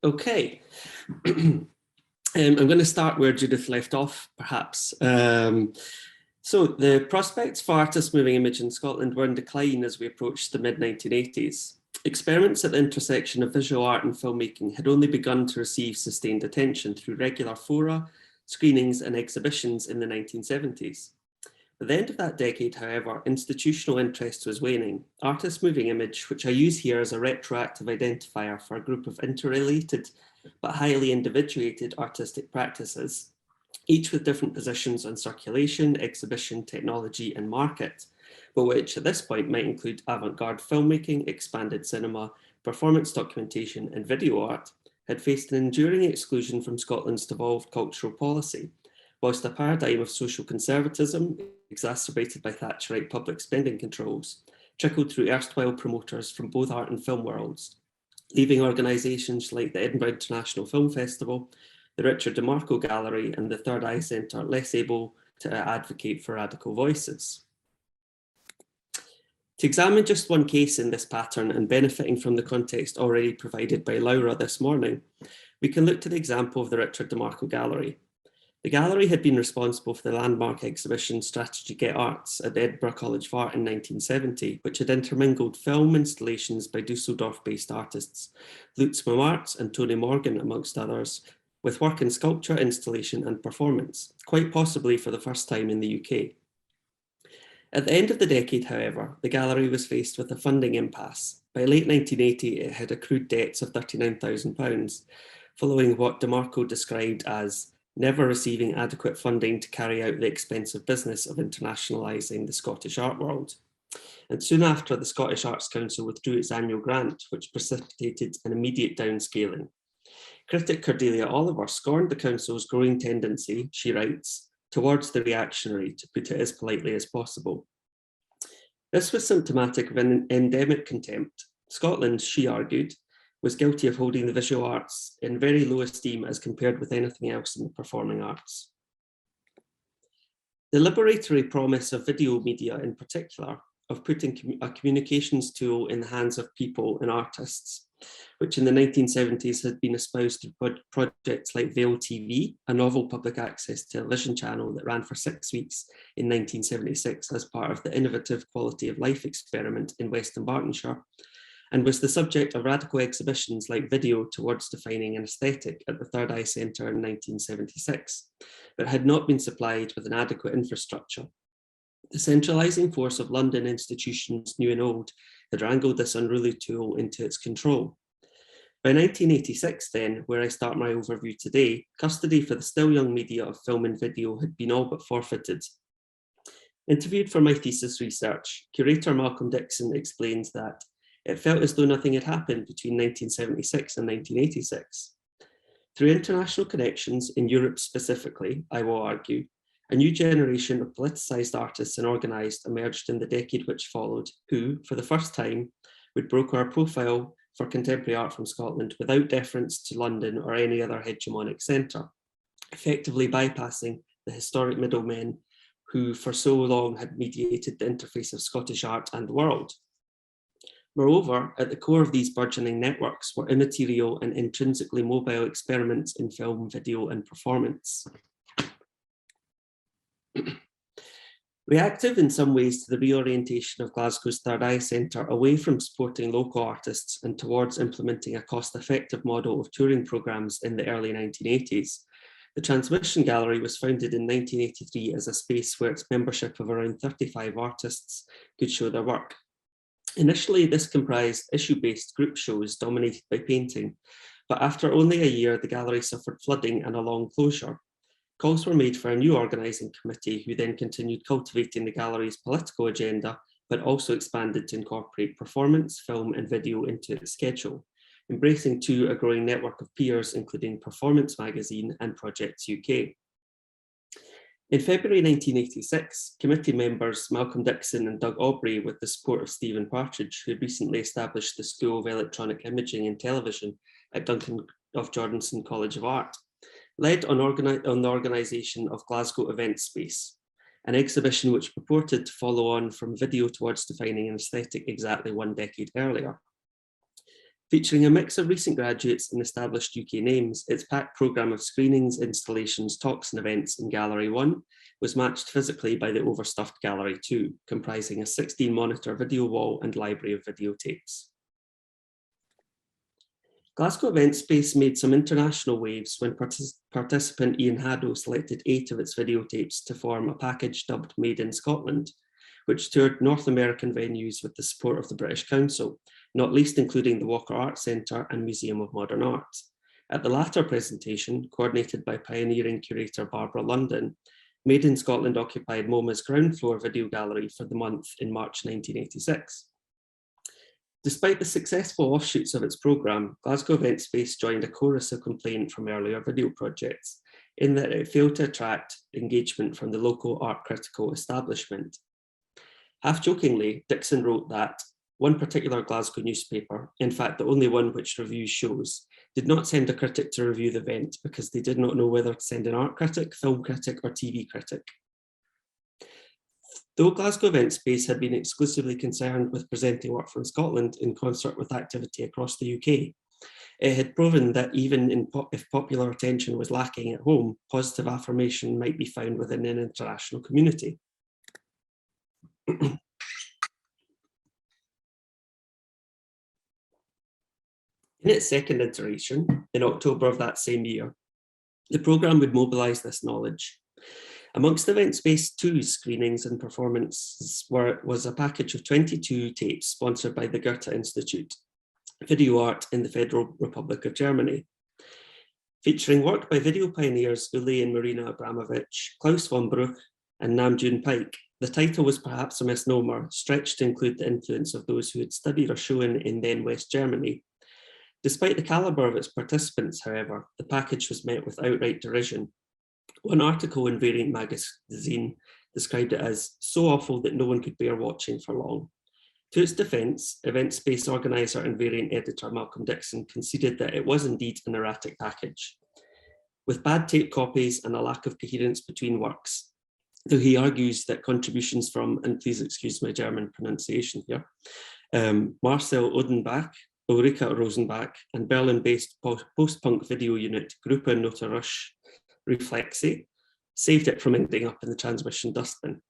Okay. I'm going to start where Judith left off, perhaps. So the prospects for artists moving image in Scotland were in decline as we approached the mid-1980s. Experiments at the intersection of visual art and filmmaking had only begun to receive sustained attention through regular fora, screenings and exhibitions in the 1970s. At the end of that decade, however, institutional interest was waning. Artists moving image, which I use here as a retroactive identifier for a group of interrelated but highly individuated artistic practices, each with different positions on circulation, exhibition, technology and market, but which at this point might include avant-garde filmmaking, expanded cinema, performance documentation and video art, had faced an enduring exclusion from Scotland's devolved cultural policy, whilst a paradigm of social conservatism, exacerbated by Thatcherite public spending controls, trickled through erstwhile promoters from both art and film worlds, leaving organisations like the Edinburgh International Film Festival, the Richard DeMarco Gallery and the Third Eye Centre less able to advocate for radical voices. To examine just one case in this pattern and benefiting from the context already provided by Laura this morning, we can look to the example of the Richard DeMarco Gallery. The gallery had been responsible for the landmark exhibition Strategy Get Arts at the Edinburgh College of Art in 1970, which had intermingled film installations by Dusseldorf-based artists Lutz Momartz and Tony Morgan, amongst others, with work in sculpture, installation and performance, quite possibly for the first time in the UK. At the end of the decade, however, the gallery was faced with a funding impasse. By late 1980, it had accrued debts of £39,000, following what DeMarco described as never receiving adequate funding to carry out the expensive business of internationalising the Scottish art world. And soon after, the Scottish Arts Council withdrew its annual grant, which precipitated an immediate downscaling. Critic Cordelia Oliver scorned the Council's growing tendency, she writes, towards the reactionary, to put it as politely as possible. This was symptomatic of an endemic contempt. Scotland, she argued, was guilty of holding the visual arts in very low esteem as compared with anything else in the performing arts. The liberatory promise of video media in particular, of putting a communications tool in the hands of people and artists, which in the 1970s had been espoused through projects like Vale TV, a novel public access television channel that ran for 6 weeks in 1976 as part of the innovative quality of life experiment in West Dunbartonshire, and was the subject of radical exhibitions like Video Towards Defining an Aesthetic at the Third Eye Centre in 1976, but had not been supplied with an adequate infrastructure. The centralising force of London institutions, new and old, had wrangled this unruly tool into its control. By 1986 then, where I start my overview today, custody for the still young media of film and video had been all but forfeited. Interviewed for my thesis research, curator Malcolm Dixon explains that it felt as though nothing had happened between 1976 and 1986. Through international connections, in Europe specifically, I will argue, a new generation of politicised artists and organised emerged in the decade which followed, who, for the first time, would broker a profile for contemporary art from Scotland without deference to London or any other hegemonic centre, effectively bypassing the historic middlemen who for so long had mediated the interface of Scottish art and the world. Moreover, at the core of these burgeoning networks were immaterial and intrinsically mobile experiments in film, video and performance. Reactive in some ways to the reorientation of Glasgow's Third Eye Centre away from supporting local artists and towards implementing a cost-effective model of touring programmes in the early 1980s, the Transmission Gallery was founded in 1983 as a space where its membership of around 35 artists could show their work. Initially, this comprised issue-based group shows dominated by painting, but after only a year, the gallery suffered flooding and a long closure. Calls were made for a new organising committee who then continued cultivating the gallery's political agenda, but also expanded to incorporate performance, film and video into its schedule, embracing too a growing network of peers, including Performance Magazine and Projects UK. In February 1986, committee members Malcolm Dixon and Doug Aubrey, with the support of Stephen Partridge, who had recently established the School of Electronic Imaging and Television at Duncan of Jordanson College of Art, led on the organisation of Glasgow Event Space, an exhibition which purported to follow on from Video Towards Defining an Aesthetic exactly 1 decade earlier. Featuring a mix of recent graduates and established UK names, its packed programme of screenings, installations, talks and events in Gallery 1 was matched physically by the overstuffed Gallery 2, comprising a 16-monitor video wall and library of videotapes. Glasgow Event Space made some international waves when participant Ian Haddo selected 8 of its videotapes to form a package dubbed Made in Scotland, which toured North American venues with the support of the British Council, not least including the Walker Arts Centre and Museum of Modern Art. At the latter presentation, coordinated by pioneering curator Barbara London, Made in Scotland occupied MoMA's ground floor video gallery for the month in March 1986. Despite the successful offshoots of its programme, Glasgow Event Space joined a chorus of complaint from earlier video projects, in that it failed to attract engagement from the local art critical establishment. Half-jokingly, Dixon wrote that one particular Glasgow newspaper, in fact the only one which reviews shows, did not send a critic to review the event because they did not know whether to send an art critic, film critic or TV critic. Though Glasgow Event Space had been exclusively concerned with presenting work from Scotland in concert with activity across the UK, it had proven that even if popular attention was lacking at home, positive affirmation might be found within an international community. In its second iteration, in October of that same year, the programme would mobilise this knowledge. Amongst Event Space 2's screenings and performances was a package of 22 tapes sponsored by the Goethe Institute, Video Art in the Federal Republic of Germany, featuring work by video pioneers Uli and Marina Abramovich, Klaus von Bruch and Namjoon Paik. The title was perhaps a misnomer, stretched to include the influence of those who had studied or shown in then West Germany. Despite the calibre of its participants, however, the package was met with outright derision. One article in Variant magazine described it as so awful that no one could bear watching for long. To its defence, Event Space organiser and Variant editor Malcolm Dixon conceded that it was indeed an erratic package, with bad tape copies and a lack of coherence between works, though he argues that contributions from, and please excuse my German pronunciation here, Marcel Odenbach, Ulrika Rosenbach, and Berlin-based post-punk video unit Gruppe Notarush Reflexe saved it from ending up in the transmission dustbin.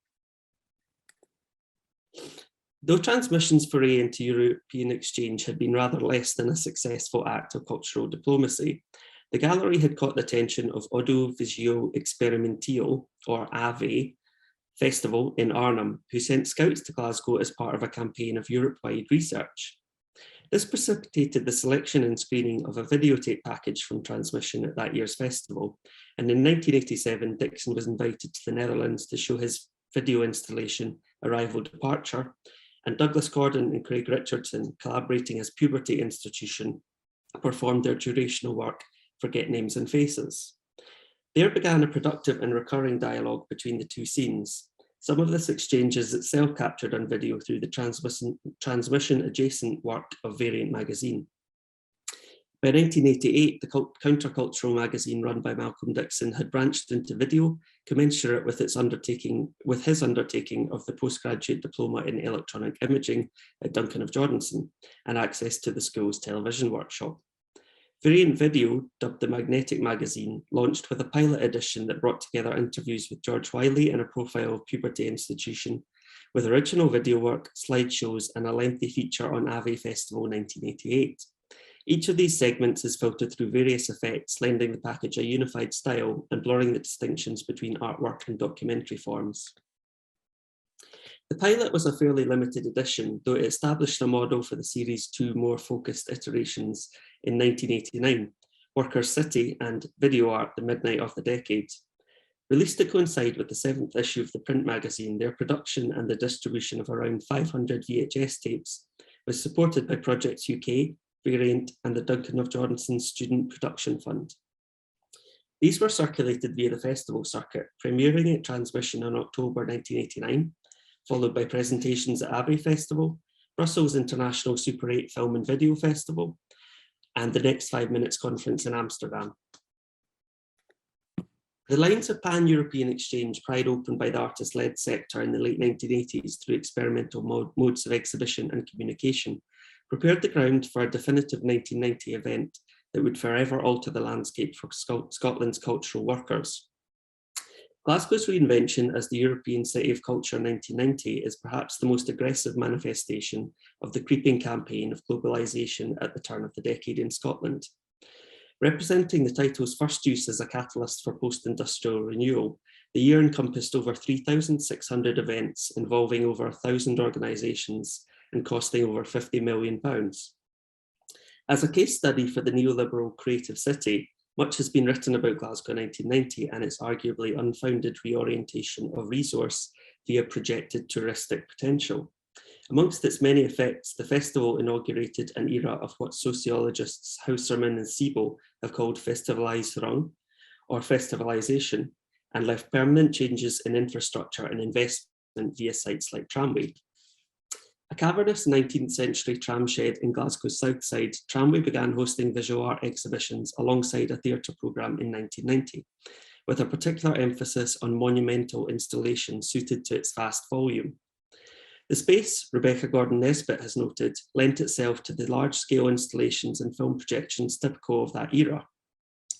Though Transmission's foray into European exchange had been rather less than a successful act of cultural diplomacy, the gallery had caught the attention of Audiovisual Experimental, or AVE, festival in Arnhem, who sent scouts to Glasgow as part of a campaign of Europe-wide research. This precipitated the selection and screening of a videotape package from Transmission at that year's festival, and in 1987 Dixon was invited to the Netherlands to show his video installation Arrival Departure, and Douglas Gordon and Craig Richardson, collaborating as Puberty Institution, performed their durational work Forget Names and Faces. There began a productive and recurring dialogue between the two scenes. Some of this exchange is itself captured on video through the transmission adjacent work of Variant magazine. By 1988, the countercultural magazine run by Malcolm Dixon had branched into video, commensurate with his undertaking of the postgraduate diploma in electronic imaging at Duncan of Jordanson and access to the school's television workshop. Variant Video, dubbed the Magnetic Magazine, launched with a pilot edition that brought together interviews with George Wiley and a profile of Puberty Institution, with original video work, slideshows, and a lengthy feature on AVE Festival 1988. Each of these segments is filtered through various effects, lending the package a unified style and blurring the distinctions between artwork and documentary forms. The pilot was a fairly limited edition, though it established a model for the series' two more focused iterations in 1989, Workers' City and Video Art, the Midnight of the Decade. Released to coincide with the 7th issue of the print magazine, their production and the distribution of around 500 VHS tapes was supported by Projects UK, Variant and the Duncan of Jordanson Student Production Fund. These were circulated via the festival circuit, premiering at Transmission in October 1989, followed by presentations at Abbey Festival, Brussels International Super 8 Film and Video Festival, and the Next 5 Minutes conference in Amsterdam. The lines of pan-European exchange pried open by the artist-led sector in the late 1980s through experimental modes of exhibition and communication prepared the ground for a definitive 1990 event that would forever alter the landscape for Scotland's cultural workers. Glasgow's reinvention as the European City of Culture in 1990 is perhaps the most aggressive manifestation of the creeping campaign of globalisation at the turn of the decade in Scotland. Representing the title's first use as a catalyst for post-industrial renewal, the year encompassed over 3,600 events involving over 1,000 organisations and costing over £50 million. As a case study for the neoliberal creative city, much has been written about Glasgow 1990 and its arguably unfounded reorientation of resource via projected touristic potential. Amongst its many effects, the festival inaugurated an era of what sociologists Hauserman and Siebel have called festivalisierung, or festivalisation, and left permanent changes in infrastructure and investment via sites like Tramway. A cavernous 19th century tram shed in Glasgow's south side, Tramway began hosting visual art exhibitions alongside a theatre programme in 1990, with a particular emphasis on monumental installations suited to its vast volume. The space, Rebecca Gordon-Nesbitt has noted, lent itself to the large-scale installations and film projections typical of that era,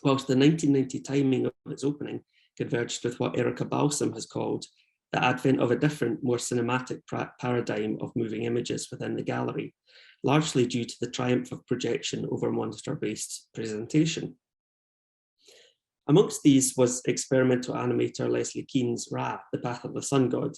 whilst the 1990 timing of its opening converged with what Erica Balsam has called the advent of a different, more cinematic paradigm of moving images within the gallery, largely due to the triumph of projection over monitor-based presentation. Amongst these was experimental animator Leslie Keane's Ra, The Path of the Sun God.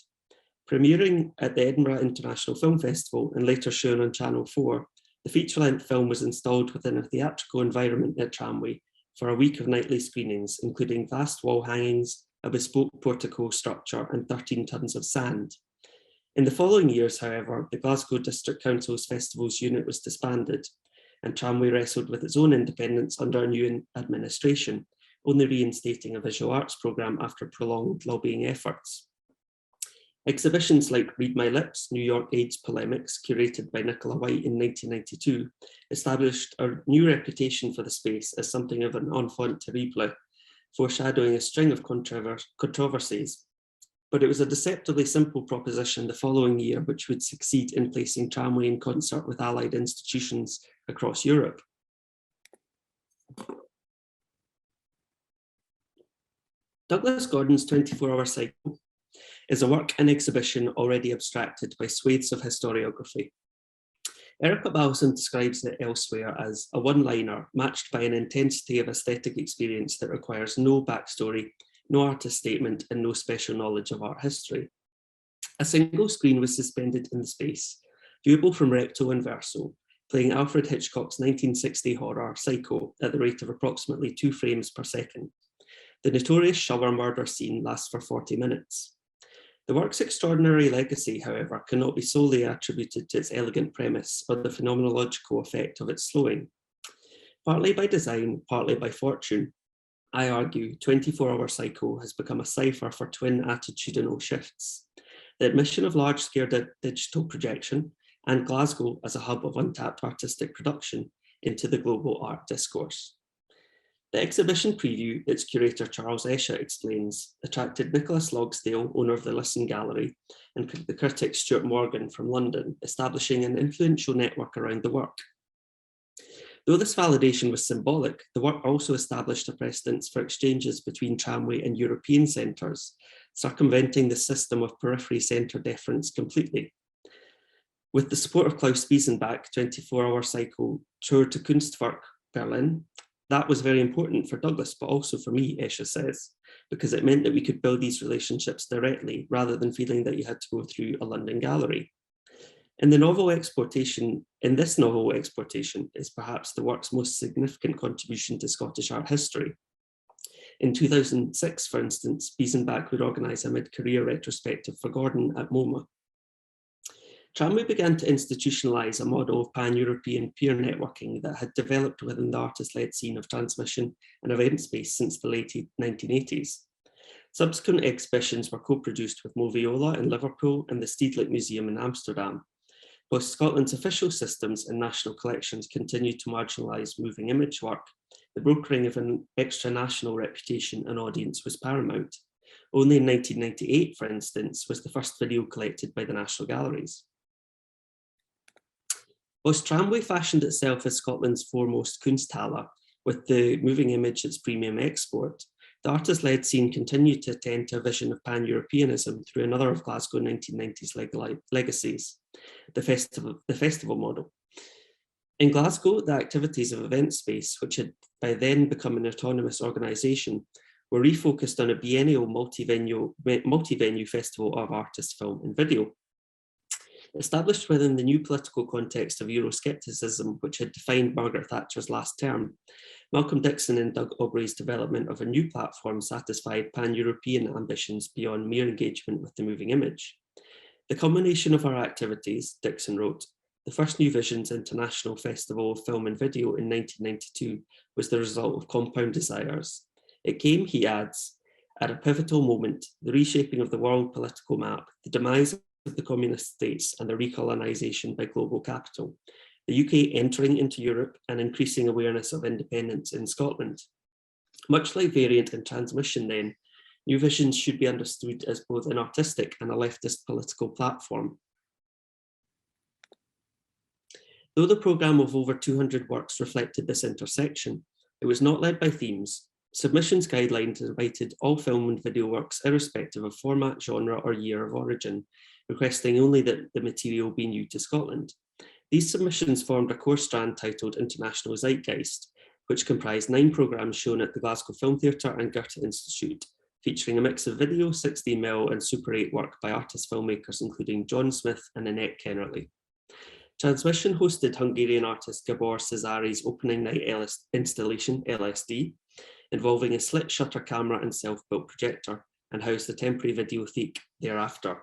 Premiering at the Edinburgh International Film Festival and later shown on Channel 4, the feature-length film was installed within a theatrical environment at Tramway for a week of nightly screenings, including vast wall hangings, a bespoke portico structure, and 13 tons of sand. In the following years, however, the Glasgow District Council's festivals unit was disbanded, and Tramway wrestled with its own independence under a new administration, only reinstating a visual arts programme after prolonged lobbying efforts. Exhibitions like Read My Lips, New York AIDS Polemics, curated by Nicola White in 1992, established a new reputation for the space as something of an enfant terrible, foreshadowing a string of controversies. But it was a deceptively simple proposition the following year which would succeed in placing Tramway in concert with allied institutions across Europe. Douglas Gordon's 24-hour cycle is a work and exhibition already abstracted by swathes of historiography. Erica Balsam describes it elsewhere as a one-liner matched by an intensity of aesthetic experience that requires no backstory, no artist statement, and no special knowledge of art history. A single screen was suspended in the space, viewable from recto and verso, playing Alfred Hitchcock's 1960 horror Psycho at the rate of approximately 2 frames per second. The notorious shower murder scene lasts for 40 minutes. The work's extraordinary legacy, however, cannot be solely attributed to its elegant premise or the phenomenological effect of its slowing. Partly by design, partly by fortune, I argue 24-hour Cycle has become a cipher for twin attitudinal shifts: the admission of large-scale digital projection and Glasgow as a hub of untapped artistic production into the global art discourse. The exhibition preview, its curator Charles Escher explains, attracted Nicholas Logsdale, owner of the Listen Gallery, and the critic Stuart Morgan from London, establishing an influential network around the work. Though this validation was symbolic, the work also established a precedence for exchanges between Tramway and European centres, circumventing the system of periphery centre deference completely. With the support of Klaus Biesenbach, 24-hour Cycle toured to Kunstwerk Berlin. That was very important for Douglas, but also for me, Escher says, because it meant that we could build these relationships directly rather than feeling that you had to go through a London gallery. This novel exportation is perhaps the work's most significant contribution to Scottish art history. In 2006, for instance, Biesenbach would organise a mid-career retrospective for Gordon at MoMA. Tramway began to institutionalise a model of pan-European peer networking that had developed within the artist-led scene of transmission and event space since the late 1980s. Subsequent exhibitions were co-produced with Moviola in Liverpool and the Stedelijk Museum in Amsterdam. Both Scotland's official systems and national collections continued to marginalise moving image work. The brokering of an extra-national reputation and audience was paramount. Only in 1998, for instance, was the first video collected by the National Galleries. Whilst Tramway fashioned itself as Scotland's foremost Kunsthalle, with the moving image its premium export, the artist-led scene continued to attend to a vision of pan-Europeanism through another of Glasgow 1990s legacies, the festival model. In Glasgow, the activities of Event Space, which had by then become an autonomous organisation, were refocused on a biennial multi-venue festival of artists, film and video. Established within the new political context of Euroscepticism, which had defined Margaret Thatcher's last term, Malcolm Dixon and Doug Aubrey's development of a new platform satisfied pan-European ambitions beyond mere engagement with the moving image. The culmination of our activities, Dixon wrote, the first New Visions International Festival of Film and Video in 1992 was the result of compound desires. It came, he adds, at a pivotal moment, the reshaping of the world political map, the demise of the communist states and the recolonisation by global capital, the UK entering into Europe and increasing awareness of independence in Scotland. Much like Variant and Transmission then, New Visions should be understood as both an artistic and a leftist political platform. Though the programme of over 200 works reflected this intersection, it was not led by themes. Submissions guidelines invited all film and video works irrespective of format, genre or year of origin, requesting only that the material be new to Scotland. These submissions formed a core strand titled International Zeitgeist, which comprised 9 programmes shown at the Glasgow Film Theatre and Goethe Institute, featuring a mix of video, 16mm and Super 8 work by artist filmmakers including John Smith and Annette Kennerly. Transmission hosted Hungarian artist Gabor Cesári's opening night installation, LSD, involving a slit shutter camera and self-built projector, and housed a temporary videothèque thereafter.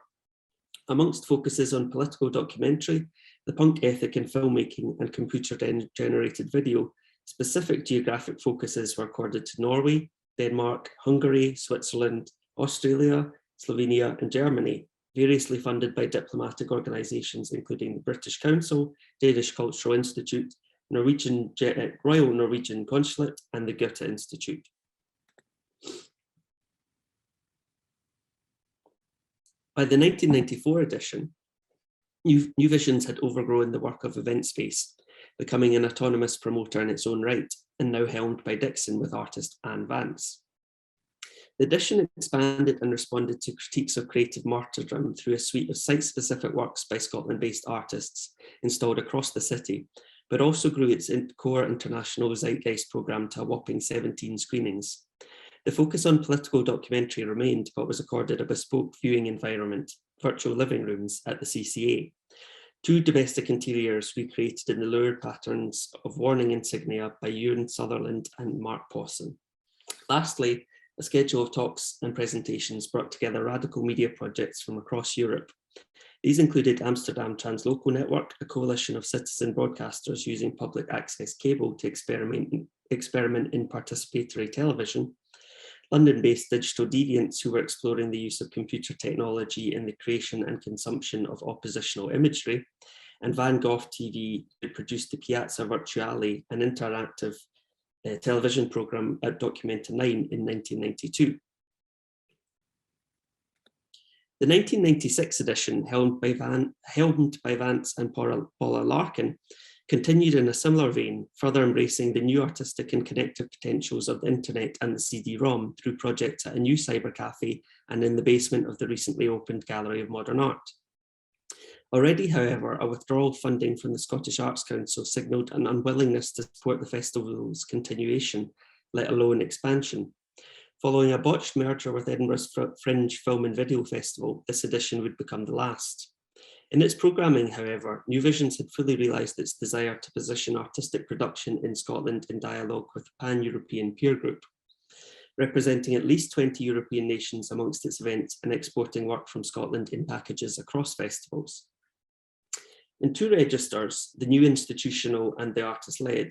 Amongst focuses on political documentary, the punk ethic in filmmaking and computer-generated video, specific geographic focuses were accorded to Norway, Denmark, Hungary, Switzerland, Australia, Slovenia and Germany, variously funded by diplomatic organisations including the British Council, Danish Cultural Institute, Royal Norwegian Consulate and the Goethe Institute. By the 1994 edition, New Visions had overgrown the work of Event Space, becoming an autonomous promoter in its own right, and now helmed by Dixon with artist Anne Vance. The edition expanded and responded to critiques of creative martyrdom through a suite of site-specific works by Scotland-based artists installed across the city, but also grew its core international Zeitgeist programme to a whopping 17 screenings. The focus on political documentary remained, but was accorded a bespoke viewing environment, virtual living rooms at the CCA. 2 domestic interiors recreated in the lurid patterns of warning insignia by Ewan Sutherland and Mark Pawson. Lastly, a schedule of talks and presentations brought together radical media projects from across Europe. These included Amsterdam Translocal Network, a coalition of citizen broadcasters using public access cable to experiment in participatory television, London-based digital deviants who were exploring the use of computer technology in the creation and consumption of oppositional imagery, and Van Gogh TV, who produced the Piazza Virtuale, an interactive television programme at Documenta 9 in 1992. The 1996 edition, helmed by Vance and Paula Larkin, continued in a similar vein, further embracing the new artistic and connective potentials of the internet and the CD-ROM through projects at a new cyber cafe and in the basement of the recently opened Gallery of Modern Art. Already, however, a withdrawal of funding from the Scottish Arts Council signalled an unwillingness to support the festival's continuation, let alone expansion. Following a botched merger with Edinburgh's Fringe Film and Video Festival, this edition would become the last. In its programming, however, New Visions had fully realised its desire to position artistic production in Scotland in dialogue with a pan-European peer group, representing at least 20 European nations amongst its events and exporting work from Scotland in packages across festivals. In 2 registers, the new institutional and the artist-led,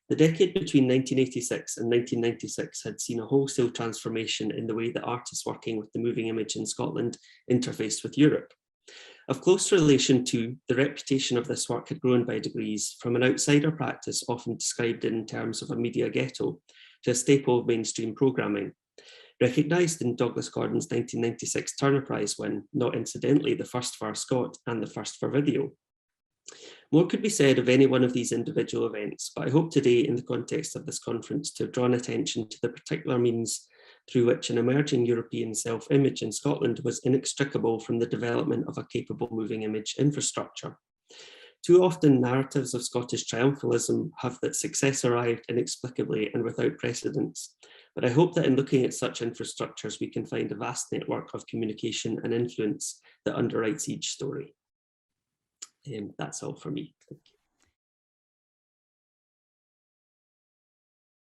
the decade between 1986 and 1996 had seen a wholesale transformation in the way that artists working with the moving image in Scotland interfaced with Europe. Of close relation to, the reputation of this work had grown by degrees from an outsider practice often described in terms of a media ghetto to a staple of mainstream programming. Recognised in Douglas Gordon's 1996 Turner Prize win, not incidentally the first for Scott and the first for video. More could be said of any one of these individual events, but I hope today, in the context of this conference, to have drawn attention to the particular means through which an emerging European self-image in Scotland was inextricable from the development of a capable moving image infrastructure. Too often, narratives of Scottish triumphalism have that success arrived inexplicably and without precedence. But I hope that in looking at such infrastructures, we can find a vast network of communication and influence that underwrites each story. That's all for me. Thank you.